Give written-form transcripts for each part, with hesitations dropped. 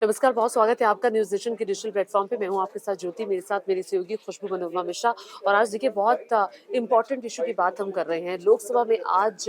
नमस्कार, बहुत स्वागत है आपका न्यूज़ नेशन के डिजिटल प्लेटफॉर्म पे। मैं हूं आपके साथ ज्योति, मेरे साथ मेरी सहयोगी खुशबू मनोरमा मिश्रा। और आज देखिए बहुत इम्पोर्टेंट इशू की बात हम कर रहे हैं। लोकसभा में आज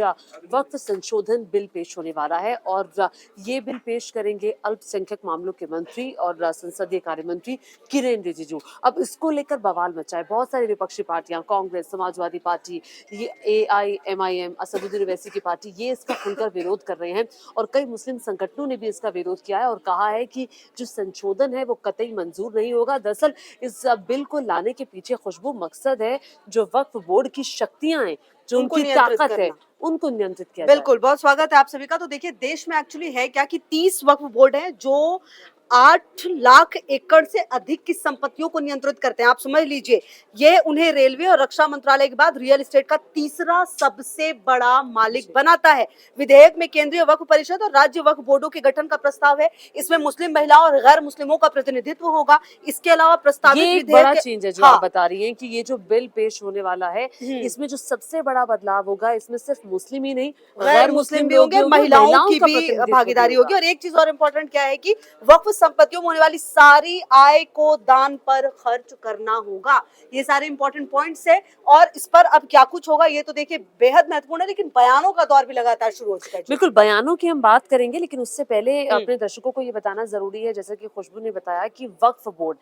वक्फ संशोधन बिल पेश होने वाला है और ये बिल पेश करेंगे अल्पसंख्यक मामलों के मंत्री और संसदीय कार्य मंत्री किरेन रिजिजू। अब इसको लेकर बवाल मचा है। बहुत सारी विपक्षी पार्टियां, कांग्रेस, समाजवादी पार्टी, ये AIMIM, असदुद्दीन ओवैसी की पार्टी, ये इसका खुलकर विरोध कर रहे हैं और कई मुस्लिम संगठनों ने भी इसका विरोध किया है और कहा है कि जो संशोधन है वो कतई मंजूर नहीं होगा। दरअसल इस बिल को लाने के पीछे खुशबू मकसद है जो वक्फ बोर्ड की शक्तियां हैं, जो उनको उनकी नियंत्रित ताकत है, करना। उनको नियंत्रित किया जाए। बिल्कुल, बहुत स्वागत है आप सभी का। तो देखिए, देश में एक्चुअली है क्या कि 30 वक्फ बोर्ड हैं जो 8 लाख एकड़ से अधिक की संपत्तियों को नियंत्रित करते हैं। आप समझ लीजिए, ये उन्हें रेलवे और रक्षा मंत्रालय के बाद रियल एस्टेट का तीसरा सबसे बड़ा मालिक बनाता है। विधेयक में केंद्रीय वक्फ परिषद और राज्य वक्फ बोर्डों के गठन का प्रस्ताव है। इसमें मुस्लिम महिलाओं और गैर मुस्लिमों का प्रतिनिधित्व होगा। इसके अलावा प्रस्तावित ये एक विधेयक बड़ा चेंज है जो हाँ आप बता रही हैं कि ये जो बिल पेश होने वाला है, इसमें जो सबसे बड़ा बदलाव होगा, इसमें सिर्फ मुस्लिम ही नहीं, गैर मुस्लिम भी होंगे, महिलाओं की का भी प्रतिनिधित्व भी भागीदारी होगी। होगा। और एक चीज और इम्पोर्टेंट क्या है कि वक्फ संपत्तियों में होने वाली सारी आय को दान पर खर्च करना होगा। ये सारे इंपॉर्टेंट पॉइंट्स है और इस पर अब क्या कुछ होगा ये तो देखिए बेहद महत्वपूर्ण है, लेकिन बयानों का दौर भी लगातार शुरू हो चुका है। बिल्कुल, बयानों की हम बात करेंगे, लेकिन उससे पहले हम्म। अपने दर्शकों को ये बताना ज़रूरी है, जैसा कि खुशबू ने बताया कि वक्फ बोर्ड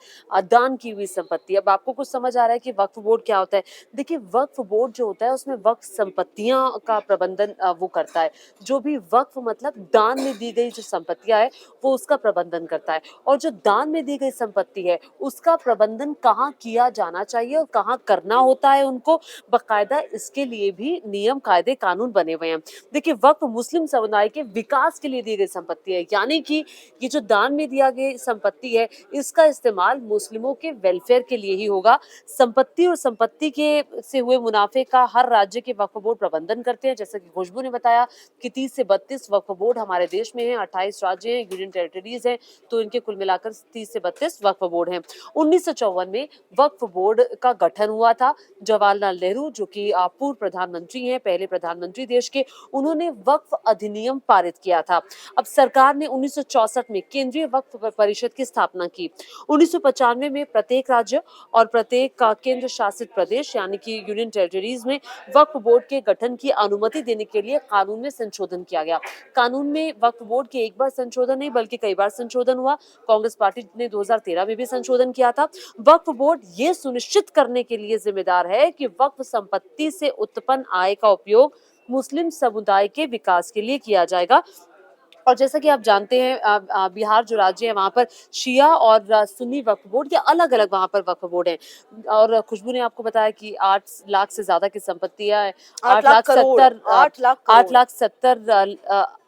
दान की हुई संपत्ति। अब आपको कुछ समझ आ रहा है कि वक्फ बोर्ड क्या होता है? देखिए, वक्फ बोर्ड जो होता है, उसमें वक्फ संपत्तियाँ का प्रबंधन वो करता है। जो भी वक्फ मतलब दान में दी गई जो संपत्तियाँ हैं, वो उसका प्रबंधन करता है। और जो दान में दी गई संपत्ति है, उसका प्रबंधन कहाँ किया जाना चाहिए और कहाँ करना होता है उनको, बाकायदा इसके लिए भी नियम, कायदे, कानून बने हुए हैं। देखिए, वक्फ मुस्लिम समुदाय के विकास के लिए दी गई संपत्ति है, यानी कि ये जो दान में दिया गई संपत्ति है, इसका इस्तेमाल मुस्लिमों के वेलफेयर के लिए ही होगा। संपत्ति और संपत्ति के से हुए मुनाफे का हर राज्य के वक्फ बोर्ड प्रबंधन करते हैं। जैसा कि खुशबू ने बताया कि 30 से 32 वक्फ बोर्ड हमारे देश में हैं, 28 राज्य हैं, यूनियन टेरिटरीज हैं, तो इनके कुल मिलाकर 30 से 32 वक्फ बोर्ड हैं। 1954 में वक्फ बोर्ड का गठन हुआ था। जवाहरलाल नेहरू, जो कि पूर्व प्रधानमंत्री हैं, पहले प्रधानमंत्री देश के, उन्होंने वक्फ अधिनियम पारित किया था। अब सरकार ने 1964 में केंद्रीय वक्फ परिषद की स्थापना की। 1995 में प्रत्येक राज्य और प्रत्येक केंद्र शासित प्रदेश यानी कि यूनियन टेरिटरीज में वक्फ बोर्ड के गठन की अनुमति देने के लिए कानून में संशोधन किया गया। कानून में वक्फ बोर्ड के एक बार संशोधन नहीं बल्कि कई बार संशोधन हुआ। कांग्रेस पार्टी ने 2013 में भी संशोधन किया था। वक्फ बोर्ड ये सुनिश्चित करने के लिए जिम्मेदार है कि वक्फ संपत्ति से उत्पन्न आय का उपयोग मुस्लिम समुदाय के विकास के लिए किया जाएगा। और जैसा कि आप जानते हैं बिहार जो राज्य है वहाँ पर शिया और सुन्नी वक्फ बोर्ड या अलग-अलग वहाँ पर वक्फ बोर्ड हैं। और खुशबू ने आपको बताया कि 8 लाख से ज़्यादा की संपत्तियाँ हैं। 8 लाख करोड़, 8 लाख करोड़।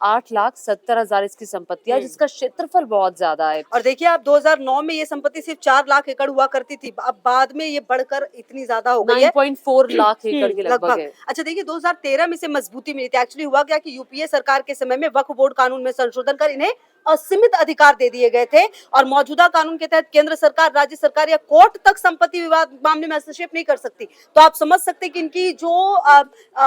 8,70,000 इसकी संपत्तियाँ है, जिसका क्षेत्रफल बहुत ज़्यादा है। और देखिए, आप 2009 में ये संपत्ति सिर्फ 4 लाख एकड़ हुआ करती थी। अब बाद में ये बढ़कर इतनी ज्यादा हो गई है, 9.4 लाख एकड़ के लगभग है। अच्छा देखिए, 2013 में से मजबूती मिली थी। एक्चुअली हुआ क्या कि यूपीए सरकार के समय में वक्फ बोर्ड कानून में संशोधन कर इन्हें असीमित अधिकार दे दिए गए थे और मौजूदा कानून के तहत केंद्र सरकार, राज्य सरकार या कोर्ट तक संपत्ति विवाद मामले में हस्तक्षेप नहीं कर सकती। तो आप समझ सकते हैं कि इनकी जो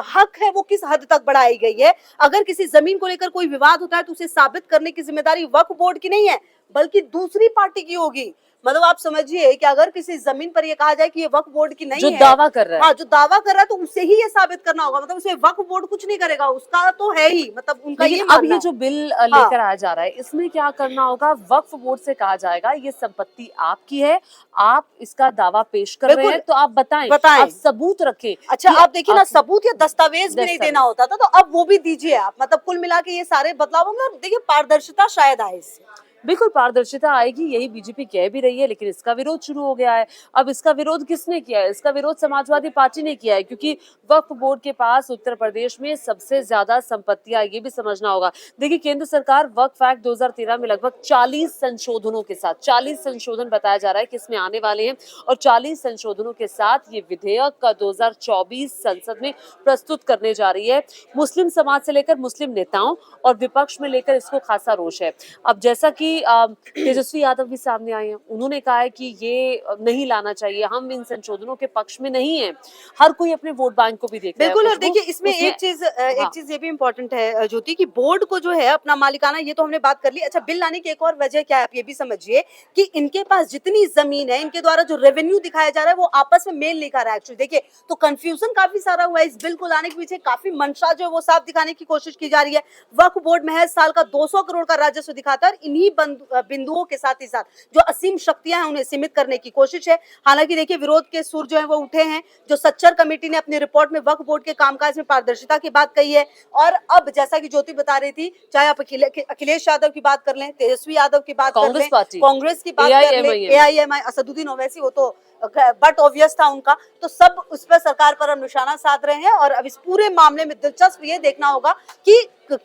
हक है वो किस हद तक बढ़ाई गई है। अगर किसी जमीन को लेकर कोई विवाद होता है तो उसे साबित करने की जिम्मेदारी वक्फ बोर्ड की नहीं है बल्कि दूसरी पार्टी की होगी। मतलब आप समझिए कि अगर किसी जमीन पर ये कहा जाए कि ये वक्फ बोर्ड की नहीं जो है, दावा कर रहा है, हाँ, जो दावा कर रहा है, तो उसे ही ये साबित करना होगा। मतलब उसे वक्फ बोर्ड कुछ नहीं करेगा, उसका तो है ही, मतलब उनका ये लेकिन अब मानना ये है। जो बिल लेकर आया जा रहा है, इसमें क्या करना होगा? वक्फ बोर्ड से कहा जाएगा ये संपत्ति आपकी है, आप इसका दावा पेश कर रहे हैं, तो आप बताएं, आप सबूत रखें। अच्छा, आप देखिए ना, सबूत या दस्तावेज भी नहीं देना होता था, तो अब वो भी दीजिए आप। मतलब कुल मिला के ये सारे बदलाव, मतलब देखिए पारदर्शिता शायद आए इससे। बिल्कुल पारदर्शिता आएगी, यही बीजेपी कह भी रही है, लेकिन इसका विरोध शुरू हो गया है। अब इसका विरोध किसने किया है? इसका विरोध समाजवादी पार्टी ने किया है, क्योंकि वक्फ बोर्ड के पास उत्तर प्रदेश में सबसे ज्यादा संपत्तियां, ये भी समझना होगा। देखिए, केंद्र सरकार वक्फ एक्ट 2013 में लगभग 40 संशोधनों के साथ, 40 संशोधन बताया जा रहा है कि इसमें आने वाले हैं, और 40 संशोधनों के साथ ये विधेयक का 2024 संसद में प्रस्तुत करने जा रही है। मुस्लिम समाज से लेकर मुस्लिम नेताओं और विपक्ष में लेकर इसको खासा रोष है। अब जैसा कि तेजस्वी यादव भी सामने आए हैं, उन्होंने कहा है कि ये नहीं लाना चाहिए, हम इन संशोधनों के पक्ष में नहीं है। हर कोई अपने वोट बैंक को भी देख रहा है। बिल्कुल। और खुशबू, देखिए इसमें उसमें एक हाँ, चीज ये भी इम्पोर्टेंट है ज्योति, कि बोर्ड को जो है अपना मालिकाना, ये तो हमने बात कर ली। अच्छा, बिल लाने की एक और वजह क्या है आप ये भी समझिए, कि इनके पास जितनी जमीन है, इनके द्वारा जो रेवेन्यू दिखाया जा रहा है वो आपस में मेल नहीं खा रहा है एक्चुअली। देखिए तो कंफ्यूजन काफी सारा हुआ है। इस बिल को लाने के पीछे काफी मंशा जो है वो साफ दिखाने की कोशिश की जा रही है। वक्फ बोर्ड महज साल का 200 करोड़ का राजस्व दिखाता है, और इन्हीं बिंदुओं के साथ ही साथ जो असीम शक्तियां हैं उन्हें सीमित करने की कोशिश है। हालांकि देखिए विरोध के सुर जो है वो उठे हैं। जो सच्चर कमेटी ने अपनी रिपोर्ट में वक्फ बोर्ड के कामकाज में पारदर्शिता की बात कही है, और अब जैसा कि ज्योति बता रही थी, चाहे आप अखिलेश यादव की बात कर लें, तेजस्वी यादव की बात कर कांग्रेस लें, पार्टी, कांग्रेस की बात कर लें, AIMIM, AIMI, असदुद्दीन ओवैसी, वो तो बट ऑब्वियस था उनका, तो सब उस पर सरकार पर हम निशाना साध रहे हैं। और अब इस पूरे मामले में दिलचस्प ये देखना होगा कि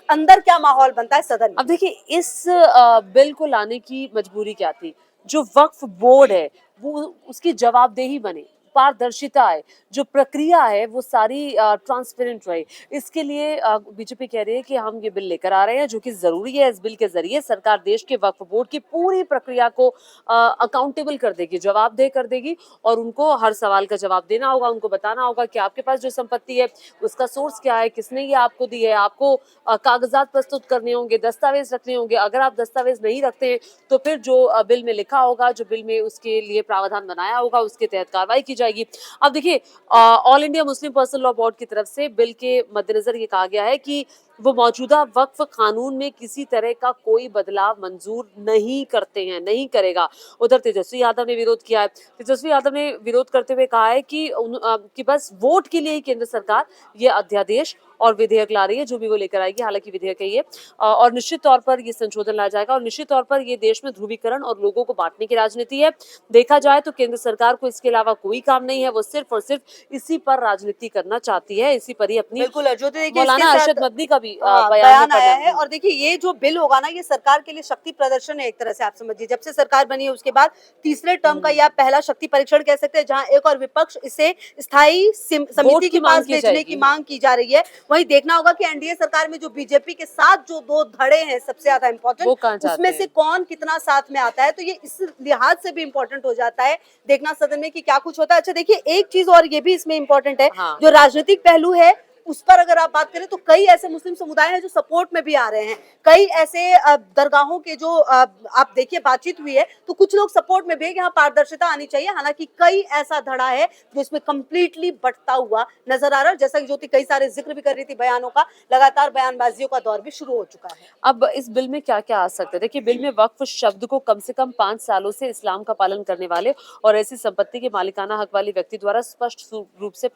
अंदर क्या माहौल बनता है सदन में। अब देखिए इस बिल को लाने की मजबूरी क्या थी? जो वक्फ बोर्ड है वो उसकी जवाबदेही बने, पारदर्शिता है, जो प्रक्रिया है वो सारी ट्रांसपेरेंट रहे। इसके लिए बीजेपी कह रही है कि हम ये बिल लेकर आ रहे हैं, जो कि जरूरी है। इस बिल के जरिए सरकार देश के वक्फ बोर्ड की पूरी प्रक्रिया को अकाउंटेबल कर देगी, जवाबदेह कर देगी, और उनको हर सवाल का जवाब देना होगा। उनको बताना होगा कि आपके पास जो संपत्ति है उसका सोर्स क्या है, किसने ये आपको दी है, आपको कागजात प्रस्तुत करने होंगे, दस्तावेज रखने होंगे। अगर आप दस्तावेज नहीं रखते हैं तो फिर जो बिल में लिखा होगा, जो बिल में उसके लिए प्रावधान बनाया होगा, उसके तहत कार्रवाई की जाएगी। अब देखिए all India Muslim personal law board की तरफ से बिल के मद्देनजर ये कहा गया है कि वो मौजूदा वक्फ कानून में किसी तरह का कोई बदलाव मंजूर नहीं करते हैं, नहीं करेगा। उधर तेजस्वी यादव ने विरोध किया है। तेजस्वी यादव ने विरोध करते हुए कहा है कि बस वोट के लिए ही केंद्र सरकार ये अध्यादेश और विधेयक ला रही है, जो भी वो लेकर आएगी। हालांकि विधेयक है ये, और निश्चित तौर पर ये संशोधन लाया जाएगा, और निश्चित तौर पर ये देश में ध्रुवीकरण और लोगों को बांटने की राजनीति है। देखा जाए तो केंद्र सरकार को इसके अलावा कोई काम नहीं है, वो सिर्फ और सिर्फ इसी पर राजनीति करना चाहती है, इसी पर ही अपनी। बिल्कुल ज्योति, देखिए मौलाना इसके अरशद साथ मदनी का भी बयान आया है। और देखिए ये जो बिल होगा ना, ये सरकार के लिए शक्ति प्रदर्शन है एक तरह से, आप समझिए। जब से सरकार बनी है उसके बाद तीसरे टर्म का यह पहला शक्ति परीक्षण कह सकते हैं, जहां एक और विपक्ष इसे स्थायी समिति के पास भेजने की मांग की जा रही है। वहीं देखना होगा कि एनडीए सरकार में जो बीजेपी के साथ जो दो धड़े हैं सबसे ज्यादा इंपॉर्टेंट, उसमें से कौन कितना साथ में आता है, तो ये इस लिहाज से भी इंपॉर्टेंट हो जाता है देखना सदन में कि क्या कुछ होता है। अच्छा देखिए एक चीज और ये भी इसमें इंपॉर्टेंट है, हाँ। जो राजनीतिक पहलू है उस पर अगर आप बात करें तो कई ऐसे मुस्लिम समुदाय हैं जो सपोर्ट में भी आ रहे हैं। कई ऐसे दरगाहों के जो आप देखिए बातचीत हुई है, तो कुछ लोग सपोर्ट में भी है कि यहाँ पारदर्शिता आनी चाहिए। हालांकि कई ऐसा धड़ा है जो इसमें कंप्लीटली बटता हुआ नजर आ रहा है। जैसा कि ज्योति कई सारे जिक्र भी कर रही थी बयानों का, लगातार बयानबाजियों का दौर भी शुरू हो चुका है। अब इस बिल में क्या क्या आ सकता है? देखिए बिल में वक्फ शब्द को कम से कम 5 सालों से इस्लाम का पालन करने वाले और ऐसी संपत्ति के मालिकाना हक वाले व्यक्ति द्वारा स्पष्ट रूप से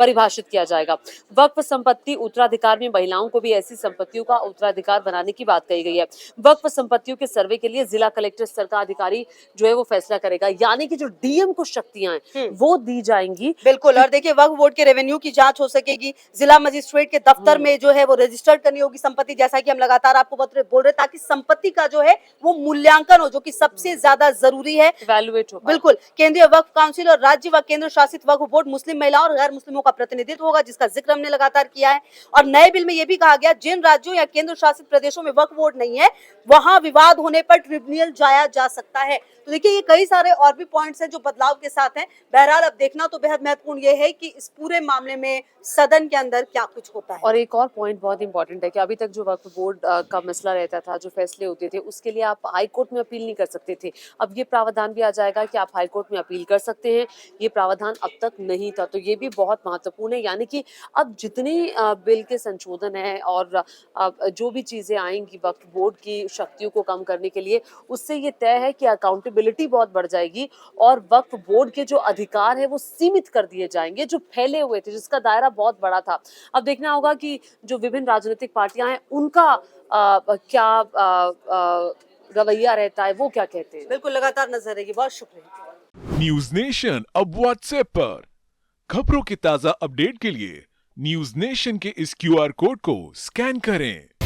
परिभाषित किया जाएगा। वक्फ संपत्ति उत्तराधिकार में महिलाओं को भी ऐसी संपत्तियों का उत्तराधिकार बनाने की बात कही गई है। वक्फ संपत्तियों के सर्वे के लिए जिला कलेक्टर स्तर का अधिकारी जो है वो फैसला करेगा, यानी कि जो डीएम को शक्तियां हैं वो दी जाएंगी। बिल्कुल। और देखिए वक्फ बोर्ड के रेवेन्यू की जांच हो सकेगी, जिला मजिस्ट्रेट के दफ्तर में जो है वो रजिस्टर्ड करनी होगी संपत्ति, जैसा कि हम लगातार आपको बोल रहे, ताकि संपत्ति का जो है वो मूल्यांकन हो, जो कि सबसे ज्यादा जरूरी है, इवैल्यूएट हो। बिल्कुल। केंद्रीय वक्फ काउंसिल और राज्य व केंद्र शासित वक्फ बोर्ड मुस्लिम महिलाओं और गैर मुस्लिमों का प्रतिनिधित्व होगा, जिसका जिक्र हमने लगातार किया है। और नए बिल में यह भी कहा गया, जिन राज्यों या केंद्र शासित प्रदेशों में वक्फ बोर्ड नहीं है वहां विवाद होने पर ट्रिब्यूनल जाया जा सकता है। तो देखिए ये कई सारे और भी पॉइंट्स हैं जो बदलाव के साथ हैं। बहरहाल अब देखना तो बेहद महत्वपूर्ण ये है कि इस पूरे मामले में सदन के अंदर क्या कुछ होता है। और एक और पॉइंट बहुत इंपॉर्टेंट है कि अभी तक जो वक्फ बोर्ड का मसला रहता था, जो फैसले होते थे, उसके लिए आप हाई कोर्ट में अपील नहीं कर सकते थे। अब ये प्रावधान भी आ जाएगा कि आप हाई कोर्ट में अपील कर सकते हैं। ये प्रावधान अब तक नहीं था, तो ये भी बहुत महत्वपूर्ण है। यानी कि अब जितने बिल के संशोधन है और जो भी चीजें आएंगी वक्फ बोर्ड की शक्तियों को कम करने के लिए, उससे ये तय है कि अकाउंटेबिलिटी बहुत बढ़ जाएगी और वक्फ बोर्ड के जो अधिकार है वो सीमित कर दिए जाएंगे, जो फैले हुए थे, जिसका दायरा बहुत बड़ा था। अब देखना होगा कि जो विभिन्न राजनीतिक पार्टियां हैं उनका क्या रवैया रहता है, वो क्या कहते हैं। बिल्कुल लगातार नजर रहेगी। बहुत शुक्रिया। न्यूज नेशन अब व्हाट्सएप पर खबरों की ताजा अपडेट के लिए न्यूज नेशन के इस QR कोड को स्कैन करें।